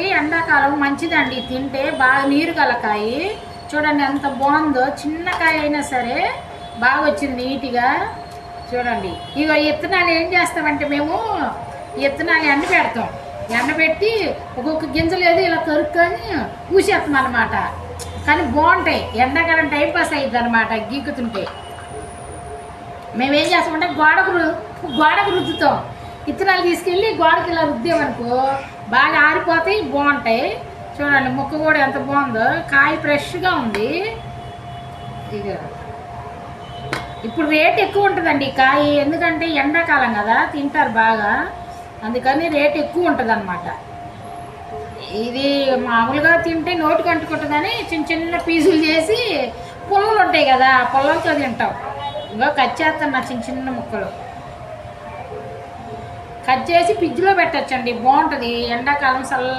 ఎండాకాలం మంచిదండి, తింటే బాగా నీరు కలకాయి. చూడండి ఎంత బాగుందో, చిన్న కాయ అయినా సరే బాగా వచ్చింది నీట్గా. చూడండి ఇక విత్తనాలు ఏం చేస్తామంటే మేము విత్తనాలు ఎండ పెడతాం, ఎండబెట్టి ఒక్కొక్క గింజ లేదు ఇలా తరుక్కొని పూసేస్తాం అనమాట. కానీ బాగుంటాయి, ఎండాకాలం టైం పాస్ అయ్యిద్ది అనమాట గీకుతుంటే. మేమేం చేస్తామంటే గోడకు రుద్దుతాం, విత్తనాలు తీసుకెళ్ళి గోడకి ఇలా రుద్దామనుకో బాగా ఆరిపోతాయి, బాగుంటాయి. చూడండి ముక్క కూడా ఎంత బాగుందో, కాయ ఫ్రెష్గా ఉంది. ఇక ఇప్పుడు రేట్ ఎక్కువ ఉంటుందండి ఈ కాయ, ఎందుకంటే ఎండాకాలం కదా తింటారు బాగా, అందుకని రేట్ ఎక్కువ ఉంటుంది అనమాట. ఇది మామూలుగా తింటే నోటికి అంటుకుంటుందని చిన్న చిన్న పీసులు చేసి పుల్లలు ఉంటాయి కదా, పుల్లలతో తింటాం. ఇంకా కట్ చేస్తాను చిన్న చిన్న ముక్కలు కట్ చేసి ఫ్రిడ్జ్లో పెట్టచ్చండి, బాగుంటుంది ఎండాకాలం చల్ల